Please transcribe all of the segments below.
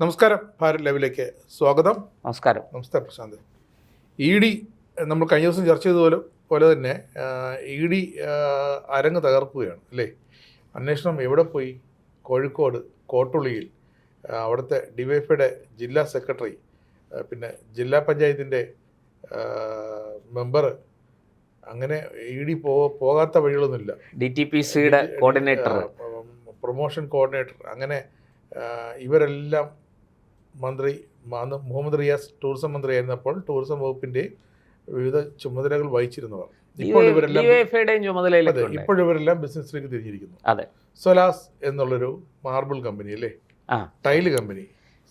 നമസ്കാരം, ഭാരത് ലൈവിലേക്ക് സ്വാഗതം. നമസ്കാരം. നമസ്കാരം പ്രശാന്ത്. ED നമ്മൾ കഴിഞ്ഞ ദിവസം ചർച്ച ചെയ്തപോലെ തന്നെ ED അരങ്ങ് തകർക്കുകയാണ് അല്ലേ? അന്വേഷണം എവിടെ പോയി? കോഴിക്കോട് കോട്ടുള്ളിയിൽ അവിടുത്തെ ഡിവൈഎഫ്ഐയുടെ ജില്ലാ സെക്രട്ടറി, പിന്നെ ജില്ലാ പഞ്ചായത്തിൻ്റെ മെമ്പർ, അങ്ങനെ ED പോകാത്ത വഴികളൊന്നുമില്ല. DTPCയുടെ കോർഡിനേറ്റർ, പ്രൊമോഷൻ കോർഡിനേറ്റർ, അങ്ങനെ ഇവരെല്ലാം മന്ത്രി മുഹമ്മദ് റിയാസ് ടൂറിസം മന്ത്രിയായിരുന്നപ്പോൾ ടൂറിസം വകുപ്പിൻ്റെ വിവിധ ചുമതലകൾ വഹിച്ചിരുന്നവർ ഇപ്പോഴിവരെല്ലാം ബിസിനസ്സിലേക്ക് തിരിഞ്ഞിരിക്കുന്നു. സൊലാസ് എന്നുള്ളൊരു മാർബിൾ കമ്പനി അല്ലേ, ടൈല് കമ്പനി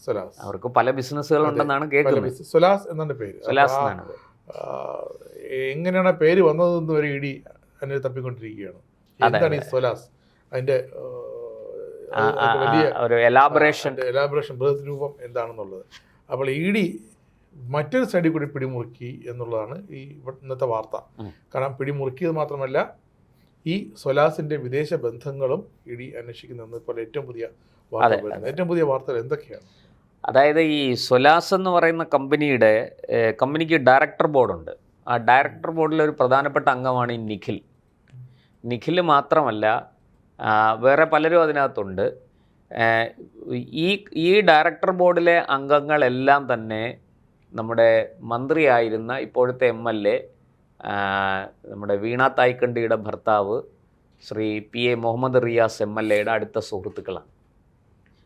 സൊലാസ്. അവർക്ക് പല ബിസിനസ്സുകൾ ഉണ്ടെന്നാണ് കേൾക്കുന്നത്. സൊലാസ് എന്നാണ് പേര്. എങ്ങനെയാണ് പേര് വന്നതെന്ന് വരെ ED അതിനെ തപ്പിക്കൊണ്ടിരിക്കുകയാണ്. എന്താണ് ഈ സൊലാസ്? അതിന്റെ എലാബറേഷൻ ബൃഹത് രൂപം എന്താണെന്നുള്ളത്. അപ്പോൾ ED മറ്റൊരു സൈഡിൽ കൂടി പിടിമുറുക്കി എന്നുള്ളതാണ് ഈ ഇന്നത്തെ വാർത്ത. കാരണം പിടിമുറുക്കിയത് മാത്രമല്ല, ഈ സൊലാസിന്റെ വിദേശ ബന്ധങ്ങളും ED അന്വേഷിക്കുന്ന ഇപ്പോൾ ഏറ്റവും പുതിയ വാർത്തകൾ എന്തൊക്കെയാണ്? അതായത് ഈ സൊലാസ് എന്ന് പറയുന്ന കമ്പനിക്ക് ഡയറക്ടർ ബോർഡുണ്ട്. ആ ഡയറക്ടർ ബോർഡിലെ ഒരു പ്രധാനപ്പെട്ട അംഗമാണ് ഈ നിഖിൽ മാത്രമല്ല, വേറെ പലരും അതിനകത്തുണ്ട്. ഈ ഡയറക്ടർ ബോർഡിലെ അംഗങ്ങളെല്ലാം തന്നെ നമ്മുടെ മന്ത്രിയായിരുന്ന ഇപ്പോഴത്തെ MLA നമ്മുടെ വീണ തായ്ക്കണ്ടിയുടെ ഭർത്താവ് ശ്രീ PA മുഹമ്മദ് റിയാസ് MLAയുടെ അടുത്ത സുഹൃത്തുക്കളാണ്.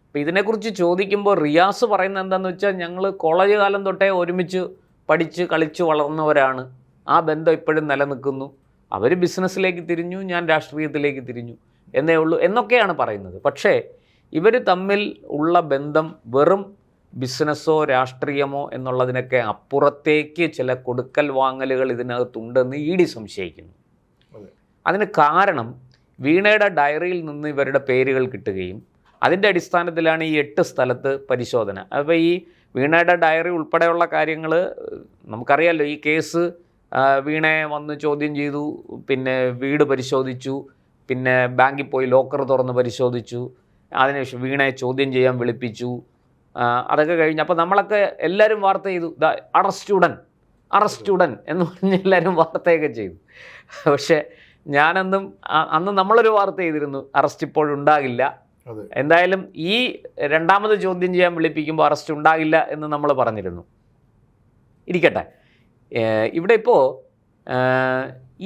അപ്പോൾ ഇതിനെക്കുറിച്ച് ചോദിക്കുമ്പോൾ റിയാസ് പറയുന്നത് എന്താണെന്ന് വെച്ചാൽ, ഞങ്ങൾ കോളേജ് കാലം തൊട്ടേ ഒരുമിച്ച് പഠിച്ച് കളിച്ച് വളർന്നവരാണ്, ആ ബന്ധം ഇപ്പോഴും നിലനിൽക്കുന്നു, അവർ ബിസിനസ്സിലേക്ക് തിരിഞ്ഞു, ഞാൻ രാഷ്ട്രീയത്തിലേക്ക് തിരിഞ്ഞു എന്നേ ഉള്ളൂ എന്നൊക്കെയാണ് പറയുന്നത്. പക്ഷേ ഇവർ തമ്മിൽ ഉള്ള ബന്ധം വെറും ബിസിനസ്സോ രാഷ്ട്രീയമോ എന്നുള്ളതിനൊക്കെ അപ്പുറത്തേക്ക് ചില കൊടുക്കൽ വാങ്ങലുകൾ ഇതിനകത്തുണ്ടെന്ന് ED സംശയിക്കുന്നു. അതിന് കാരണം വീണയുടെ ഡയറിയിൽ നിന്ന് ഇവരുടെ പേരുകൾ കിട്ടുകയും അതിൻ്റെ അടിസ്ഥാനത്തിലാണ് ഈ 8 സ്ഥലത്ത് പരിശോധന. അപ്പോൾ ഈ വീണയുടെ ഡയറി ഉൾപ്പെടെയുള്ള കാര്യങ്ങൾ നമുക്കറിയാമല്ലോ. ഈ കേസ് വീണയെ വന്ന് ചോദ്യം ചെയ്തു, പിന്നെ വീട് പരിശോധിച്ചു, പിന്നെ ബാങ്കിൽ പോയി ലോക്കർ തുറന്ന് പരിശോധിച്ചു, അതിനുശേഷം വീണയെ ചോദ്യം ചെയ്യാൻ വിളിപ്പിച്ചു. അതൊക്കെ കഴിഞ്ഞ് അപ്പോൾ നമ്മളൊക്കെ എല്ലാവരും വാർത്ത ചെയ്തു, അറസ്റ്റ് ഉടൻ എന്ന് പറഞ്ഞ് എല്ലാവരും വാർത്തയൊക്കെ ചെയ്തു. പക്ഷേ അന്ന് നമ്മളൊരു വാർത്ത ചെയ്തിരുന്നു, അറസ്റ്റ് ഇപ്പോഴുണ്ടാകില്ല, എന്തായാലും ഈ രണ്ടാമത് ചോദ്യം ചെയ്യാൻ വിളിപ്പിക്കുമ്പോൾ അറസ്റ്റ് ഉണ്ടാകില്ല എന്ന് നമ്മൾ പറഞ്ഞിരുന്നു. ഇരിക്കട്ടെ, ഇവിടെ ഇപ്പോൾ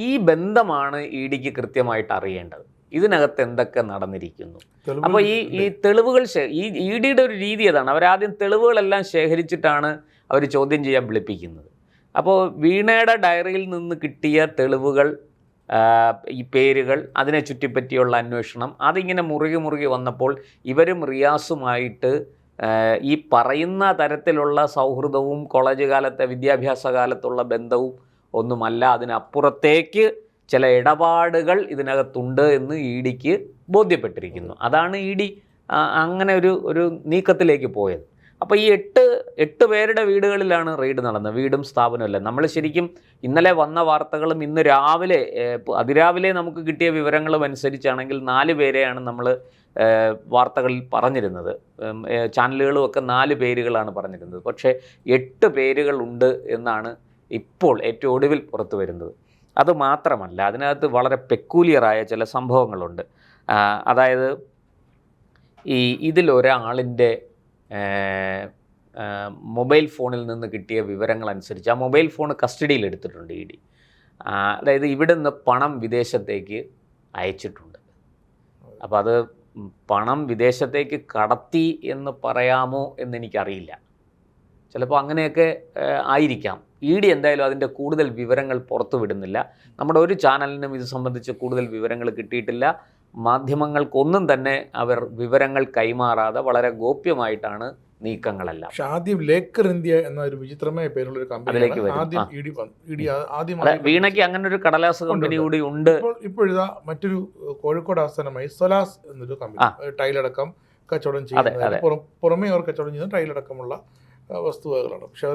ഈ ബന്ധമാണ് EDക്ക് കൃത്യമായിട്ട് അറിയേണ്ടത്. ഇതിനകത്ത് എന്തൊക്കെ നടന്നിരിക്കുന്നു. അപ്പോൾ ഈ തെളിവുകൾ ഈ EDയുടെ ഒരു രീതി അതാണ്. അവരാദ്യം തെളിവുകളെല്ലാം ശേഖരിച്ചിട്ടാണ് അവർ ചോദ്യം ചെയ്യാൻ വിളിപ്പിക്കുന്നത്. അപ്പോൾ വീണയുടെ ഡയറിയിൽ നിന്ന് കിട്ടിയ തെളിവുകൾ, ഈ പേരുകൾ, അതിനെ ചുറ്റിപ്പറ്റിയുള്ള അന്വേഷണം, അതിങ്ങനെ മുറുകി വന്നപ്പോൾ ഇവരും റിയാസുമായിട്ട് ഈ പറയുന്ന തരത്തിലുള്ള സൗഹൃദവും കോളേജ് കാലത്തെ വിദ്യാഭ്യാസ കാലത്തുള്ള ബന്ധവും ഒന്നുമല്ല, അതിനപ്പുറത്തേക്ക് ചില ഇടപാടുകൾ ഇതിനകത്തുണ്ട് എന്ന് EDക്ക് ബോധ്യപ്പെട്ടിരിക്കുന്നു. അതാണ് ED അങ്ങനെ ഒരു നീക്കത്തിലേക്ക് പോയത്. അപ്പോൾ ഈ 8 പേരുടെ വീടുകളിലാണ് റെയ്ഡ് നടന്നത്, വീടും സ്ഥാപനമല്ല. നമ്മൾ ശരിക്കും ഇന്നലെ വന്ന വാർത്തകളും ഇന്ന് അതിരാവിലെ നമുക്ക് കിട്ടിയ വിവരങ്ങളും അനുസരിച്ചാണെങ്കിൽ 4 പേരെയാണ് നമ്മൾ വാർത്തകളിൽ പറഞ്ഞിരുന്നത്. ചാനലുകളുമൊക്കെ 4 പേരുകളാണ് പറഞ്ഞിരുന്നത്. പക്ഷേ 8 പേരുകളുണ്ട് എന്നാണ് ഇപ്പോൾ ഏറ്റവും ഒടുവിൽ പുറത്തു വരുന്നത്. അതുമാത്രമല്ല, അതിനകത്ത് വളരെ പെക്കൂലിയറായ ചില സംഭവങ്ങളുണ്ട്. അതായത് ഇതിലൊരാളിൻ്റെ മൊബൈൽ ഫോണിൽ നിന്ന് കിട്ടിയ വിവരങ്ങളനുസരിച്ച് ആ മൊബൈൽ ഫോൺ കസ്റ്റഡിയിൽ എടുത്തിട്ടുണ്ട് ED. അതായത് ഇവിടുന്ന് പണം വിദേശത്തേക്ക് അയച്ചിട്ടുണ്ട്. അപ്പോൾ അത് പണം വിദേശത്തേക്ക് കടത്തി എന്ന് പറയാമോ എന്നെനിക്കറിയില്ല, ചിലപ്പോൾ അങ്ങനെയൊക്കെ ആയിരിക്കാം. ED എന്തായാലും അതിൻ്റെ കൂടുതൽ വിവരങ്ങൾ പുറത്തു വിടുന്നില്ല. നമ്മുടെ ഒരു ചാനലിനും ഇത് സംബന്ധിച്ച് കൂടുതൽ വിവരങ്ങൾ കിട്ടിയിട്ടില്ല. മാധ്യമങ്ങൾക്കൊന്നും തന്നെ അവർ വിവരങ്ങൾ കൈമാറാതെ വളരെ ഗോപ്യമായിട്ടാണ് നീക്കങ്ങളെല്ലാം. പക്ഷെ ആദ്യം ലേക്കർ ഇന്ത്യ എന്ന ഒരു വിചിത്രമായ പേരുള്ള ഒരു കമ്പനിയിലേക്ക് വീണയ്ക്ക് അങ്ങനെ ഒരു കടലാസ് കമ്പനി കൂടി ഉണ്ട്. ഇപ്പോഴിതാ മറ്റൊരു കോഴിക്കോട് ആസ്ഥാനമായി സൊലാസ് എന്നൊരു കമ്പനി ടൈലടക്കം കച്ചവടം ചെയ്യുന്നത്, പുറമേ അവർ കച്ചവടം ചെയ്യുന്ന ടൈലടക്കമുള്ള വസ്തുവകകളാണ്. പക്ഷെ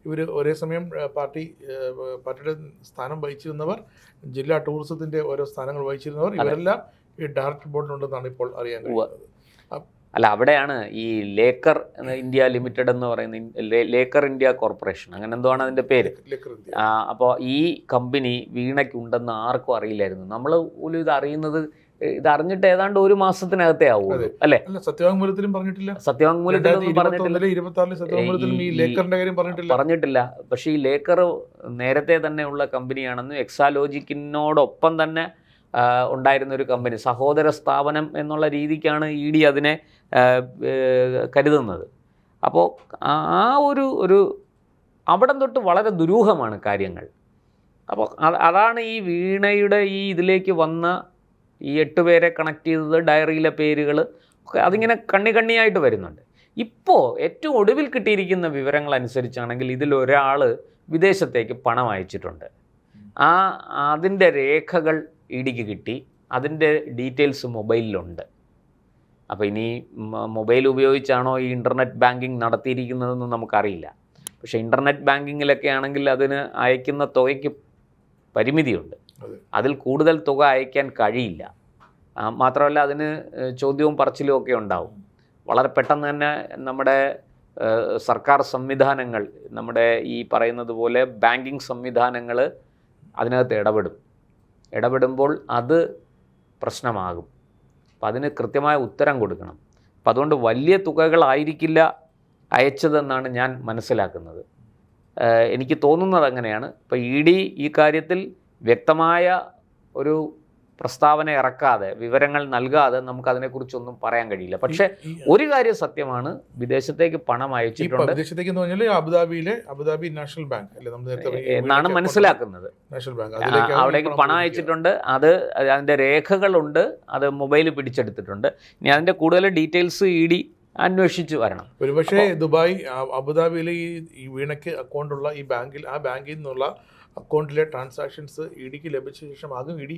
ഇവർ ഒരേ സമയം പാർട്ടിയുടെ സ്ഥാനം വഹിച്ചിരുന്നവർ, ജില്ലാ ടൂറിസത്തിൻ്റെ ഓരോ സ്ഥാനങ്ങൾ വഹിച്ചിരുന്നവർ, ഇവരെല്ലാം ഈ ഡയറക്ടർ ബോർഡിലുണ്ടെന്നാണ് ഇപ്പോൾ അറിയാൻ കഴിയുന്നത്. അല്ല, അവിടെയാണ് ഈ ലേക്കർ ഇന്ത്യ ലിമിറ്റഡ് എന്ന് പറയുന്ന ലേക്കർ ഇന്ത്യ കോർപ്പറേഷൻ, അങ്ങനെ എന്തോ ആണ് അതിൻ്റെ പേര്. അപ്പോൾ ഈ കമ്പനി വീണയ്ക്കുണ്ടെന്ന് ആർക്കും അറിയില്ലായിരുന്നു. നമ്മൾ പോലും ഇത് അറിയുന്നത്, ഇത് അറിഞ്ഞിട്ട് ഏതാണ്ട് ഒരു മാസത്തിനകത്തേ ആവുള്ളൂ അല്ലേ? സത്യവാങ്മൂലത്തിലും പറഞ്ഞിട്ടില്ല, സത്യവാങ്മൂലത്തിലൊന്നും പറഞ്ഞിട്ടില്ല. പക്ഷേ ഈ ലേക്കർ നേരത്തെ തന്നെ ഉള്ള കമ്പനിയാണെന്നും എക്സാലോജിക്കിനോടൊപ്പം തന്നെ ഉണ്ടായിരുന്ന ഒരു കമ്പനി, സഹോദര സ്ഥാപനം എന്നുള്ള രീതിക്കാണ് ED അതിനെ കരുതുന്നത്. അപ്പോൾ ആ ഒരു അവിടം തൊട്ട് വളരെ ദുരൂഹമാണ് കാര്യങ്ങൾ. അപ്പോൾ അതാണ് ഈ വീണയുടെ ഈ ഇതിലേക്ക് വന്ന ഈ 8 പേരെ കണക്ട് ചെയ്തത്, ഡയറിയിലെ പേരുകൾ ഒക്കെ അതിങ്ങനെ കണ്ണിയായിട്ട് വരുന്നുണ്ട്. ഇപ്പോൾ ഏറ്റവും ഒടുവിൽ കിട്ടിയിരിക്കുന്ന വിവരങ്ങൾ അനുസരിച്ചാണെങ്കിൽ ഇതിലൊരാൾ വിദേശത്തേക്ക് പണം അയച്ചിട്ടുണ്ട്. അതിൻ്റെ രേഖകൾ EDക്ക് കിട്ടി, അതിൻ്റെ ഡീറ്റെയിൽസ് മൊബൈലിലുണ്ട്. അപ്പോൾ ഇനി മൊബൈൽ ഉപയോഗിച്ചാണോ ഈ ഇൻ്റർനെറ്റ് ബാങ്കിങ് നടത്തിയിരിക്കുന്നതെന്ന് നമുക്കറിയില്ല. പക്ഷേ ഇൻ്റർനെറ്റ് ബാങ്കിങ്ങിലൊക്കെ ആണെങ്കിൽ അതിന് അയക്കുന്ന തുകയ്ക്ക് പരിമിതിയുണ്ട്, അതിൽ കൂടുതൽ തുക അയക്കാൻ കഴിയില്ല. മാത്രമല്ല അതിന് ചോദ്യവും പറച്ചിലും ഒക്കെ ഉണ്ടാവും. വളരെ പെട്ടെന്ന് തന്നെ നമ്മുടെ സർക്കാർ സംവിധാനങ്ങൾ, നമ്മുടെ ഈ പറയുന്നത് പോലെ ബാങ്കിങ് സംവിധാനങ്ങൾ അതിനകത്ത് ഇടപെടുമ്പോൾ അത് പ്രശ്നമാകും. അപ്പം അതിന് കൃത്യമായ ഉത്തരം കൊടുക്കണം. അപ്പം അതുകൊണ്ട് വലിയ തുകകളായിരിക്കില്ല അയച്ചതെന്നാണ് ഞാൻ മനസ്സിലാക്കുന്നത്. എനിക്ക് തോന്നുന്നത് അങ്ങനെയാണ്. ഇപ്പോൾ ED ഈ കാര്യത്തിൽ വ്യക്തമായ ഒരു പ്രസ്താവന ഇറക്കാതെ, വിവരങ്ങൾ നൽകാതെ നമുക്കതിനെക്കുറിച്ചൊന്നും പറയാൻ കഴിയില്ല. പക്ഷേ ഒരു കാര്യം സത്യമാണ്, വിദേശത്തേക്ക് പണം അയച്ചിട്ടുണ്ട് അബുദാബി നാഷണൽ ബാങ്ക് എന്നാണ് മനസ്സിലാക്കുന്നത്. അവിടേക്ക് പണം അയച്ചിട്ടുണ്ട്, അതിൻ്റെ രേഖകളുണ്ട്, അത് മൊബൈൽ പിടിച്ചെടുത്തിട്ടുണ്ട്. ഇനി അതിൻ്റെ കൂടുതൽ ഡീറ്റെയിൽസ് ED അന്വേഷിച്ച് വരണം. ഒരുപക്ഷെ ദുബായ്, അബുദാബിയിലെ ഈ വീണയ്ക്ക് അക്കൗണ്ടുള്ള ഈ ബാങ്കിൽ നിന്നുള്ള അക്കൗണ്ടിലെ ട്രാൻസാക്ഷൻസ് EDക്ക് ലഭിച്ച ശേഷമാകും ED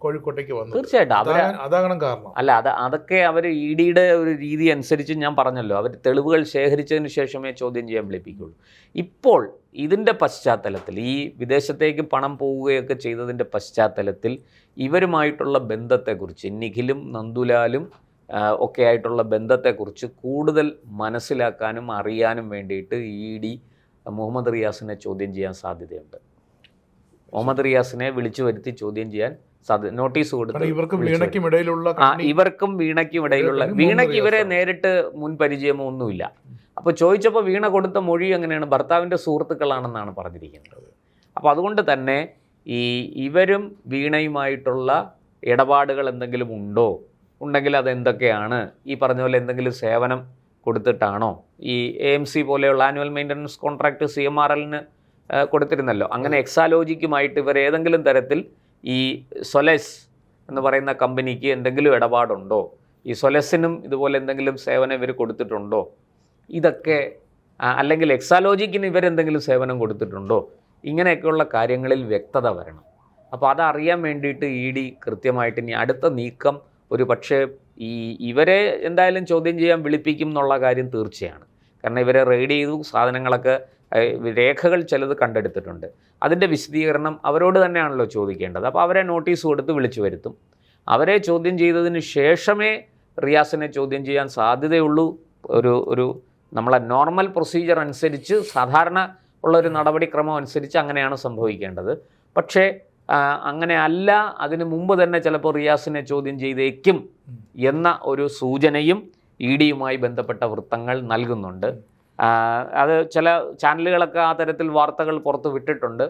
കോഴിക്കോട്ടേക്ക് വന്നു. തീർച്ചയായിട്ടും അതാകണം കാരണം. അല്ല, അതൊക്കെ അവർ EDയുടെ ഒരു രീതി അനുസരിച്ച്, ഞാൻ പറഞ്ഞല്ലോ, അവർ തെളിവുകൾ ശേഖരിച്ചതിന് ശേഷമേ ചോദ്യം ചെയ്യാൻ വിളിപ്പിക്കുള്ളൂ. ഇപ്പോൾ ഇതിൻ്റെ പശ്ചാത്തലത്തിൽ, ഈ വിദേശത്തേക്ക് പണം പോവുകയൊക്കെ ചെയ്തതിൻ്റെ പശ്ചാത്തലത്തിൽ ഇവരുമായിട്ടുള്ള ബന്ധത്തെക്കുറിച്ച്, നിഖിലും നന്ദുലാലും ഒക്കെ ആയിട്ടുള്ള ബന്ധത്തെക്കുറിച്ച് കൂടുതൽ മനസ്സിലാക്കാനും അറിയാനും വേണ്ടിയിട്ട് ED മുഹമ്മദ് റിയാസിനെ ചോദ്യം ചെയ്യാൻ സാധ്യതയുണ്ട്. മുഹമ്മദ് റിയാസിനെ വിളിച്ചു വരുത്തി ചോദ്യം ചെയ്യാൻ നോട്ടീസ് കൊടുത്തു. ഇവർക്കും വീണയ്ക്കും ഇടയിലുള്ള വീണയ്ക്ക് ഇവരെ നേരിട്ട് മുൻ പരിചയമോ ഒന്നുമില്ല. അപ്പോൾ ചോദിച്ചപ്പോൾ വീണ കൊടുത്ത മൊഴി എങ്ങനെയാണ്, ഭർത്താവിൻ്റെ സുഹൃത്തുക്കളാണെന്നാണ് പറഞ്ഞിരിക്കുന്നത്. അപ്പോൾ അതുകൊണ്ട് തന്നെ ഇവരും വീണയുമായിട്ടുള്ള ഇടപാടുകൾ എന്തെങ്കിലും ഉണ്ടെങ്കിൽ അതെന്തൊക്കെയാണ്? ഈ പറഞ്ഞ പോലെ എന്തെങ്കിലും സേവനം കൊടുത്തിട്ടാണോ? ഈ AMC പോലെയുള്ള ആനുവൽ മെയിൻ്റനൻസ് കോൺട്രാക്ട് CMRLന് കൊടുത്തിരുന്നല്ലോ. അങ്ങനെ എക്സാലോജിക്കുമായിട്ട് ഇവർ ഏതെങ്കിലും തരത്തിൽ ഈ സൊലസ് എന്ന് പറയുന്ന കമ്പനിക്ക് എന്തെങ്കിലും ഇടപാടുണ്ടോ? ഈ സൊലസിനും ഇതുപോലെ എന്തെങ്കിലും സേവനം ഇവർ കൊടുത്തിട്ടുണ്ടോ? ഇതൊക്കെ, അല്ലെങ്കിൽ എക്സാലോജിക്കിന് ഇവരെന്തെങ്കിലും സേവനം കൊടുത്തിട്ടുണ്ടോ? ഇങ്ങനെയൊക്കെയുള്ള കാര്യങ്ങളിൽ വ്യക്തത വരണം. അപ്പോൾ അതറിയാൻ വേണ്ടിയിട്ട് ED കൃത്യമായിട്ട് ഇനി അടുത്ത നീക്കം ഒരു പക്ഷേ ഇവരെ എന്തായാലും ചോദ്യം ചെയ്യാൻ വിളിപ്പിക്കും എന്നുള്ള കാര്യം തീർച്ചയാണ്. കാരണം ഇവരെ റെയ്ഡ് ചെയ്തു, സാധനങ്ങളൊക്കെ, രേഖകൾ ചിലത് കണ്ടെടുത്തിട്ടുണ്ട്. അതിൻ്റെ വിശദീകരണം അവരോട് തന്നെയാണല്ലോ ചോദിക്കേണ്ടത്. അപ്പോൾ അവരെ നോട്ടീസ് കൊടുത്ത് വിളിച്ചു വരുത്തും. അവരെ ചോദ്യം ചെയ്തതിന് ശേഷമേ റിയാസിനെ ചോദ്യം ചെയ്യാൻ സാധ്യതയുള്ളൂ. ഒരു നമ്മളെ നോർമൽ പ്രൊസീജിയർ അനുസരിച്ച്, സാധാരണ ഉള്ളൊരു നടപടിക്രമം അനുസരിച്ച് അങ്ങനെയാണ് സംഭവിക്കേണ്ടത്. പക്ഷേ അങ്ങനെ അല്ല, അതിനു മുമ്പ് തന്നെ ചിലപ്പോൾ റിയാസിനെ ചോദ്യം ചെയ്തേക്കും എന്ന ഒരു സൂചനയും EDയുമായി ബന്ധപ്പെട്ട വൃത്തങ്ങൾ നൽകുന്നുണ്ട്. അത് ചില ചാനലുകളൊക്കെ ആ തരത്തിൽ വാർത്തകൾ പുറത്ത് വിട്ടിട്ടുണ്ട്.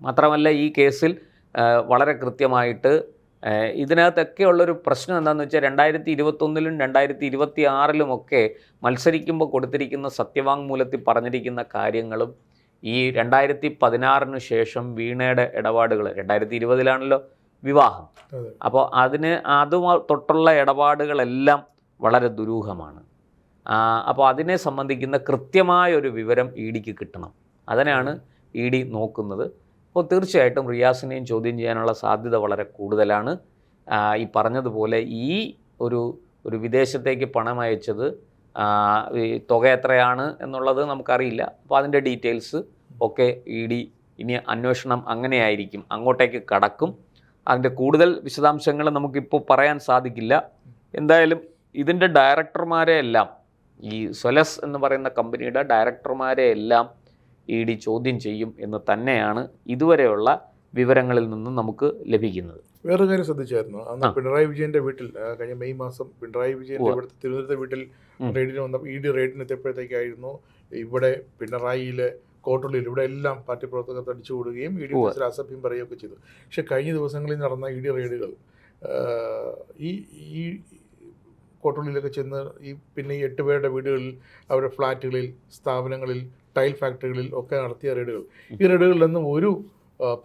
മാത്രമല്ല ഈ കേസിൽ വളരെ കൃത്യമായിട്ട് ഇതിനകത്തൊക്കെ ഉള്ളൊരു പ്രശ്നം എന്താണെന്ന് വെച്ചാൽ 2021-ലും 2026-ലുമൊക്കെ മത്സരിക്കുമ്പോൾ കൊടുത്തിരിക്കുന്ന സത്യവാങ്മൂലത്തിൽ പറഞ്ഞിരിക്കുന്ന കാര്യങ്ങളും ഈ 2016-ന് ശേഷം വീണയുടെ ഇടപാടുകൾ, 2020-ലാണല്ലോ വിവാഹം, അപ്പോൾ അത് തൊട്ടുള്ള ഇടപാടുകളെല്ലാം വളരെ ദുരൂഹമാണ്. അപ്പോൾ അതിനെ സംബന്ധിക്കുന്ന കൃത്യമായൊരു വിവരം EDക്ക് കിട്ടണം. അതിനാണ് ED നോക്കുന്നത്. അപ്പോൾ തീർച്ചയായിട്ടും റിയാസിനെയും ചോദ്യം ചെയ്യാനുള്ള സാധ്യത വളരെ കൂടുതലാണ്. ഈ പറഞ്ഞതുപോലെ ഈ ഒരു വിദേശത്തേക്ക് പണം അയച്ചത്, ഈ തുക എത്രയാണ് എന്നുള്ളത് നമുക്കറിയില്ല. അപ്പോൾ അതിൻ്റെ ഡീറ്റെയിൽസ് ഒക്കെ ED ഇനി അന്വേഷണം അങ്ങനെയായിരിക്കും, അങ്ങോട്ടേക്ക് കടക്കും. അതിൻ്റെ കൂടുതൽ വിശദാംശങ്ങൾ നമുക്കിപ്പോൾ പറയാൻ സാധിക്കില്ല. എന്തായാലും ഇതിൻ്റെ ഡയറക്ടർമാരെ എല്ലാം, ഈ സൊലസ് എന്ന് പറയുന്ന കമ്പനിയുടെ ഡയറക്ടർമാരെ എല്ലാം ED ചോദ്യം ചെയ്യും എന്ന് തന്നെയാണ് ഇതുവരെയുള്ള വിവരങ്ങളിൽ നിന്നും നമുക്ക് ലഭിക്കുന്നത്. വേറൊരു കാര്യം ശ്രദ്ധിച്ചായിരുന്നു, അന്ന് പിണറായി വിജയന്റെ വീട്ടിൽ കഴിഞ്ഞ മെയ് മാസം പിണറായി വിജയന്റെ ഇവിടുത്തെ തിരുവനന്തപുരത്തെ വീട്ടിൽ റെയ്ഡിന് വന്ന ED റെയ്ഡിന് എത്തിയപ്പോഴത്തേക്കായിരുന്നു ഇവിടെ പിണറായിയിലെ കോട്ടുള്ളിൽ ഇവിടെ എല്ലാം പാർട്ടി പ്രവർത്തകർ തടിച്ചു കൂടുകയും ED ഓഫീസിൽ അസഭ്യം പറയുകയൊക്കെ ചെയ്തു. പക്ഷെ കഴിഞ്ഞ ദിവസങ്ങളിൽ നടന്ന ED റെയ്ഡുകൾ ഈ കോട്ടുള്ളിലൊക്കെ ചെന്ന് പിന്നെ ഈ 8 പേരുടെ വീടുകളിൽ, അവരുടെ ഫ്ലാറ്റുകളിൽ, സ്ഥാപനങ്ങളിൽ, ടൈൽ ഫാക്ടറികളിൽ ഒക്കെ നടത്തിയ റെയ്ഡുകൾ, ഈ റെയ്ഡുകളിലൊന്നും ഒരു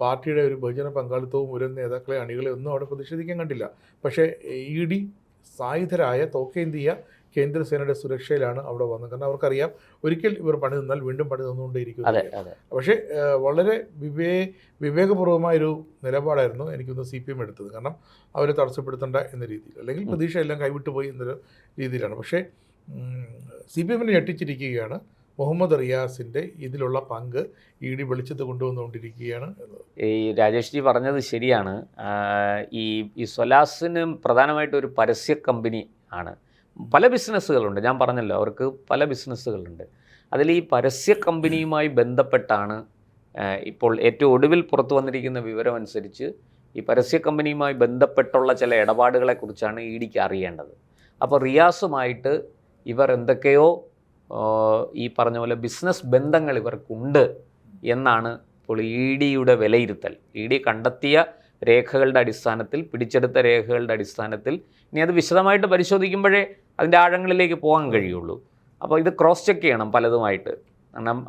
പാർട്ടിയുടെ ഒരു ബഹുജന പങ്കാളിത്തവും ഒരു നേതാക്കളെ അണികളെ ഒന്നും അവിടെ പ്രതിഷേധിക്കാൻ കണ്ടില്ല. പക്ഷേ ED സായുധരായ തോക്കേന്തിയ കേന്ദ്രസേനയുടെ സുരക്ഷയിലാണ് അവിടെ വന്നത്. കാരണം അവർക്കറിയാം ഒരിക്കൽ ഇവർ പണി നിന്നാൽ വീണ്ടും പണി തന്നുകൊണ്ടേയിരിക്കും. പക്ഷേ വളരെ വിവേകപൂർവ്വമായൊരു നിലപാടായിരുന്നു എനിക്കൊന്ന് CPM എടുത്തത്. കാരണം അവരെ തടസ്സപ്പെടുത്തേണ്ട എന്ന രീതിയിൽ, അല്ലെങ്കിൽ പ്രതീക്ഷ എല്ലാം കൈവിട്ടു പോയി എന്നൊരു രീതിയിലാണ്. പക്ഷേ CPMനെ ഞെട്ടിച്ചിരിക്കുകയാണ് മുഹമ്മദ് റിയാസിൻ്റെ ഇതിലുള്ള പങ്ക് ED വെളിച്ചത്ത് കൊണ്ടുവന്നുകൊണ്ടിരിക്കുകയാണ് എന്നത്. ഈ രാജേഷ് ജി പറഞ്ഞത് ശരിയാണ്. ഈ സൊലാസിന് പ്രധാനമായിട്ട് ഒരു പരസ്യ കമ്പനി ആണ്. പല ബിസിനസ്സുകളുണ്ട്, ഞാൻ പറഞ്ഞല്ലോ അവർക്ക് പല ബിസിനസ്സുകളുണ്ട്. അതിൽ ഈ പരസ്യ കമ്പനിയുമായി ബന്ധപ്പെട്ടാണ് ഇപ്പോൾ ഏറ്റവും ഒടുവിൽ പുറത്തു വന്നിരിക്കുന്ന വിവരം അനുസരിച്ച് ഈ പരസ്യ കമ്പനിയുമായി ബന്ധപ്പെട്ടുള്ള ചില ഇടപാടുകളെക്കുറിച്ചാണ് EDക്ക് അറിയേണ്ടത്. അപ്പോൾ റിയാസുമായിട്ട് ഇവർ എന്തൊക്കെയോ ഈ പറഞ്ഞ പോലെ ബിസിനസ് ബന്ധങ്ങൾ ഇവർക്കുണ്ട് എന്നാണ് ഇപ്പോൾ EDയുടെ വിലയിരുത്തൽ. ED കണ്ടെത്തിയ രേഖകളുടെ അടിസ്ഥാനത്തിൽ, പിടിച്ചെടുത്ത രേഖകളുടെ അടിസ്ഥാനത്തിൽ, ഇനി അത് വിശദമായിട്ട് പരിശോധിക്കുമ്പോഴേ അതിൻ്റെ ആഴങ്ങളിലേക്ക് പോകാൻ കഴിയുള്ളൂ. അപ്പോൾ ഇത് ക്രോസ് ചെക്ക് ചെയ്യണം പലതുമായിട്ട്. കാരണം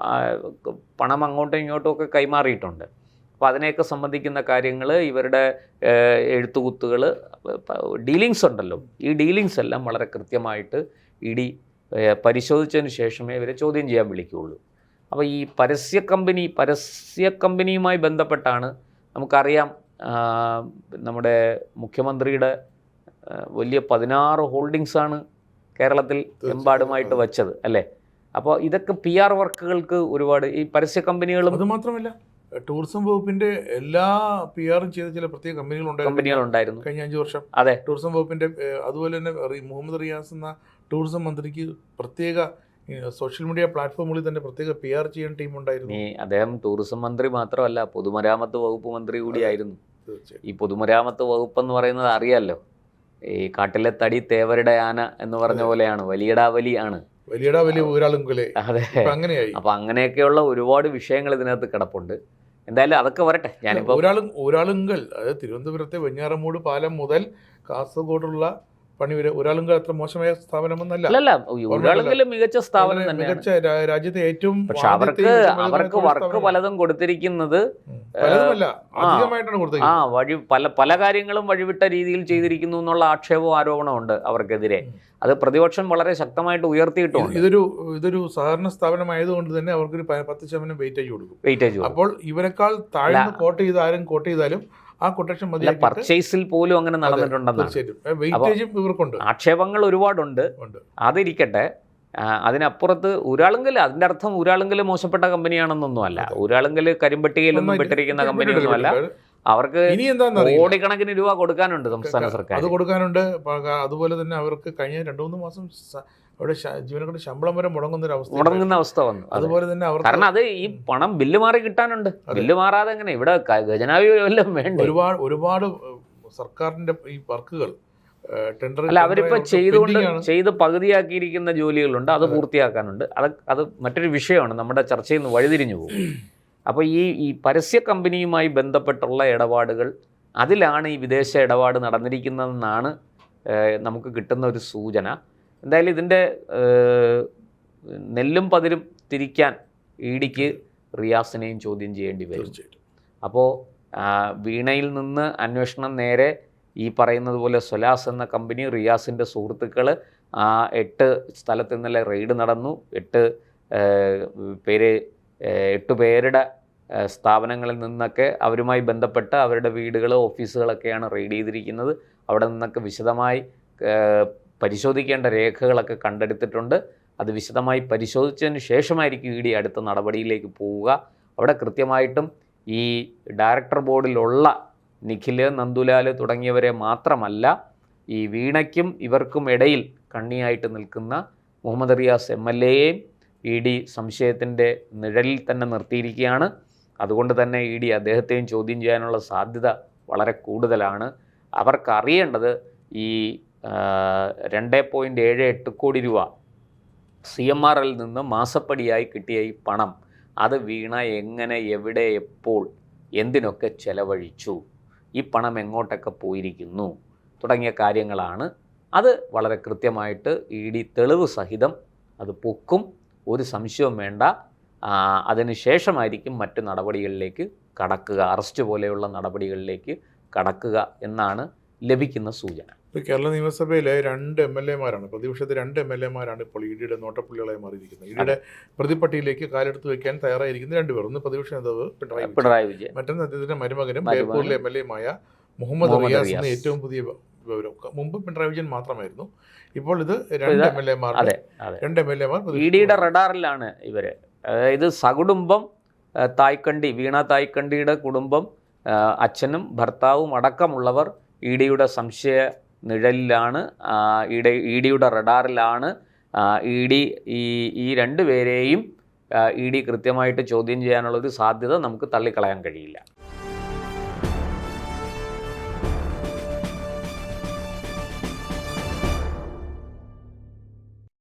പണം അങ്ങോട്ടും ഇങ്ങോട്ടും ഒക്കെ കൈമാറിയിട്ടുണ്ട്. അപ്പോൾ അതിനെയൊക്കെ സംബന്ധിക്കുന്ന കാര്യങ്ങൾ, ഇവരുടെ എഴുത്തുകുത്തുകൾ, ഡീലിങ്സ് ഉണ്ടല്ലോ, ഈ ഡീലിങ്സ് എല്ലാം വളരെ കൃത്യമായിട്ട് ED പരിശോധിച്ചതിന് ശേഷമേ ഇവരെ ചോദ്യം ചെയ്യാൻ വിളിക്കുകയുള്ളൂ. അപ്പോൾ ഈ പരസ്യ കമ്പനിയുമായി ബന്ധപ്പെട്ടാണ് നമുക്കറിയാം നമ്മുടെ മുഖ്യമന്ത്രിയുടെ വലിയ 16 ഹോൾഡിങ്സാണ് കേരളത്തിൽ എമ്പാടുമായിട്ട് വച്ചത് അല്ലേ. അപ്പോൾ ഇതൊക്കെ PR വർക്കുകൾക്ക് ഒരുപാട് ഈ പരസ്യ കമ്പനികളും, അത് മാത്രമല്ല ടൂറിസം വകുപ്പിന്റെ എല്ലാ PR-ഉം ചെയ്ത ചില പ്രത്യേക കമ്പനികളുണ്ടായിരുന്നു കഴിഞ്ഞ 5 വർഷം. അതെ, ടൂറിസം വകുപ്പിന്റെ. അതുപോലെ തന്നെ മുഹമ്മദ് റിയാസ് എന്ന ടൂറിസം മന്ത്രിക്ക് പ്രത്യേക സോഷ്യൽ മീഡിയ പ്ലാറ്റ്ഫോമുകളിൽ തന്നെ പ്രത്യേക PR ചെയ്യാൻ ടീം ഉണ്ടായിരുന്നു. അദ്ദേഹം ടൂറിസം മന്ത്രി മാത്രമല്ല, പൊതുമരാമത്ത് വകുപ്പ് മന്ത്രി കൂടിയായിരുന്നു. ഈ പൊതുമരാമത്ത് വകുപ്പ് എന്ന് പറയുന്നത് അറിയാമല്ലോ, ഈ കാട്ടിലെ തടി തേവരുടെ ആന എന്ന് പറഞ്ഞ പോലെയാണ്, വലിയടാവലി ആണ്. അതെ, അങ്ങനെയായി. അപ്പൊ അങ്ങനെയൊക്കെയുള്ള ഒരുപാട് വിഷയങ്ങൾ ഇതിനകത്ത് കിടപ്പുണ്ട്. എന്തായാലും അതൊക്കെ വരട്ടെ. ഞാനിപ്പോ ഒരാളുങ്കൽ, അതായത് തിരുവനന്തപുരത്തെ വെഞ്ഞാറമൂട് പാലം മുതൽ കാസർഗോഡുള്ള പണി വരെ ഒരാളുങ്കൽ അത്ര മോശമായ സ്ഥാപനമൊന്നല്ല. അല്ല, ഒരാളെങ്കിലും മികച്ച സ്ഥാപനം തന്നെയാണ്, മികച്ച രാജ്യത്തെ ഏറ്റവും. പക്ഷെ അവർക്ക് വർക്ക് പലതും കൊടുത്തിരിക്കുന്നത് പല കാര്യങ്ങളും വഴിവിട്ട രീതിയിൽ ചെയ്തിരിക്കുന്നു എന്നുള്ള ആക്ഷേപവും ആരോപണവും ഉണ്ട് അവർക്കെതിരെ. അത് പ്രതിപക്ഷം വളരെ ശക്തമായിട്ട് ഉയർത്തിയിട്ടുണ്ട്. ഇതൊരു സഹകരണ സ്ഥാപനമായതുകൊണ്ട് തന്നെ അവർക്കൊരു 10% വെയിറ്റേജ് കൊടുക്കും. അപ്പോൾ ഇവരെക്കാൾ താഴ്ന്ന് കോട്ട് ചെയ്ത് ആരും കോട്ട് ചെയ്താലും ആ കൊട്ടേഷൻ മതി. പർച്ചേസിൽ പോലും അങ്ങനെ നടന്നിട്ടുണ്ടെന്നാണ്. ആക്ഷേപങ്ങൾ ഒരുപാടുണ്ട്, അതിരിക്കട്ടെ. അതിനപ്പുറത്ത് ഒരാളെങ്കിലും, അതിൻ്റെ അർത്ഥം ഒരാളെങ്കിലും മോശപ്പെട്ട കമ്പനിയാണെന്നൊന്നും അല്ല. ഒരാളെങ്കിലും കരിമ്പട്ടികയിലൊന്നും പെട്ടിരിക്കുന്ന കമ്പനിയൊന്നും അല്ല. അവർക്ക് കോടിക്കണക്കിന് രൂപ കൊടുക്കാനുണ്ട് സംസ്ഥാന സർക്കാർ, അത് കൊടുക്കാനുണ്ട്. അതുപോലെ തന്നെ അവർക്ക് കഴിഞ്ഞ 2-3 മാസം അവിടെ ജീവനക്കാരുടെ ശമ്പളം വരെ മുടങ്ങുന്ന അവസ്ഥ വന്നു. അതുപോലെ തന്നെ കാരണം അത് ഈ പണം ബില്ല് മാറി കിട്ടാനുണ്ട്. ബില്ല് മാറാതെ എങ്ങനെ ഇവിടെ ഖജനാവി വല്ലതും വേണ്ട. ഒരുപാട് സർക്കാരിന്റെ ഈ വർക്കുകൾ അല്ല, അവരിപ്പോൾ ചെയ്ത് പകുതിയാക്കിയിരിക്കുന്ന ജോലികളുണ്ട്, അത് പൂർത്തിയാക്കാനുണ്ട്. അത് മറ്റൊരു വിഷയമാണ്, നമ്മുടെ ചർച്ചയിൽ നിന്ന് വഴിതിരിഞ്ഞു പോകും. അപ്പോൾ ഈ പരസ്യ കമ്പനിയുമായി ബന്ധപ്പെട്ടുള്ള ഇടപാടുകൾ, അതിലാണ് ഈ വിദേശ ഇടപാട് നടന്നിരിക്കുന്നതെന്നാണ് നമുക്ക് കിട്ടുന്ന ഒരു സൂചന. എന്തായാലും ഇതിൻ്റെ നെല്ലും പതിരും തിരിക്കാൻ EDക്ക് റിയാസിനെയും ചോദ്യം ചെയ്യേണ്ടി വരും. അപ്പോൾ വീണയിൽ നിന്ന് അന്വേഷണം നേരെ ഈ പറയുന്നത് പോലെ സൊലാസ് എന്ന കമ്പനി, റിയാസിൻ്റെ സുഹൃത്തുക്കൾ 8 സ്ഥലത്ത് ഇന്നലെ റെയ്ഡ് നടന്നു. 8 പേരുടെ സ്ഥാപനങ്ങളിൽ നിന്നൊക്കെ അവരുമായി ബന്ധപ്പെട്ട അവരുടെ വീടുകൾ, ഓഫീസുകളൊക്കെയാണ് റെയ്ഡ് ചെയ്തിരിക്കുന്നത്. അവിടെ നിന്നൊക്കെ വിശദമായി പരിശോധിക്കേണ്ട രേഖകളൊക്കെ കണ്ടെടുത്തിട്ടുണ്ട്. അത് വിശദമായി പരിശോധിച്ചതിന് ശേഷമായിരിക്കും ED അടുത്ത നടപടിയിലേക്ക് പോവുക. അവിടെ കൃത്യമായിട്ടും ഈ ഡയറക്ടർ ബോർഡിലുള്ള നിഖിൽ, നന്ദുലാൽ തുടങ്ങിയവരെ മാത്രമല്ല ഈ വീണയ്ക്കും ഇവർക്കും ഇടയിൽ കണ്ണിയായിട്ട് നിൽക്കുന്ന മുഹമ്മദ് റിയാസ് MLA-യെയും ED സംശയത്തിൻ്റെ നിഴലിൽ തന്നെ നിർത്തിയിരിക്കുകയാണ്. അതുകൊണ്ട് തന്നെ ED അദ്ദേഹത്തെയും ചോദ്യം ചെയ്യാനുള്ള സാധ്യത വളരെ കൂടുതലാണ്. അവർക്കറിയേണ്ടത് ഈ 2.78 കോടി രൂപ CMRL നിന്ന് മാസപ്പടിയായി കിട്ടിയ ഈ പണം അത് വീണ എങ്ങനെ, എവിടെ, എപ്പോൾ, എന്തിനൊക്കെ ചെലവഴിച്ചു, ഈ പണം എങ്ങോട്ടൊക്കെ പോയിരിക്കുന്നു തുടങ്ങിയ കാര്യങ്ങളാണ്. അത് വളരെ കൃത്യമായിട്ട് ED തെളിവ് സഹിതം അത് പൊക്കും, ഒരു സംശയവും വേണ്ട. അതിനുശേഷമായിരിക്കും മറ്റു നടപടികളിലേക്ക് കടക്കുക, അറസ്റ്റ് പോലെയുള്ള നടപടികളിലേക്ക് കടക്കുക എന്നാണ് ലഭിക്കുന്ന സൂചന. ഇപ്പോൾ കേരള നിയമസഭയിലെ 2 MLA-മാരാണ്, പ്രതിപക്ഷത്തെ 2 MLA-മാരാണ് ഇപ്പോൾ ED-യുടെ നോട്ടപ്പുള്ളികളായി മാറിയിരിക്കുന്നത്. ED-യുടെ പ്രതിപട്ടിയിലേക്ക് കാലെടുത്ത് വയ്ക്കാൻ തയ്യാറായിരിക്കുന്ന 2 പേർ. ഒന്ന് പ്രതിപക്ഷ നേതാവ് പിണറായി വിജയൻ, മറ്റൊന്ന് അദ്ദേഹത്തിൻ്റെ മരുമകനും ബേപ്പൂരിലെ MLA-മായ മുഹമ്മദ് റിയാസ് എന്ന ഏറ്റവും പുതിയ വിവരം. മുമ്പ് പിണറായി വിജയൻ മാത്രമായിരുന്നു, ഇപ്പോൾ ഇത് 2 MLA-മാർ. ED-യുടെ റഡാറിലാണ് ഇവർ. അതായത് സകുടുംബം തായ്ക്കണ്ടി, വീണ തായ്ക്കണ്ടിയുടെ കുടുംബം, അച്ഛനും ഭർത്താവും അടക്കമുള്ളവർ ED-യുടെ സംശയ നിഴലിലാണ്, ED-യുടെ റഡാറിലാണ്. ED ഈ 2 പേരെയും ED കൃത്യമായിട്ട് ചോദ്യം ചെയ്യാനുള്ളൊരു സാധ്യത നമുക്ക് തള്ളിക്കളയാൻ കഴിയില്ല.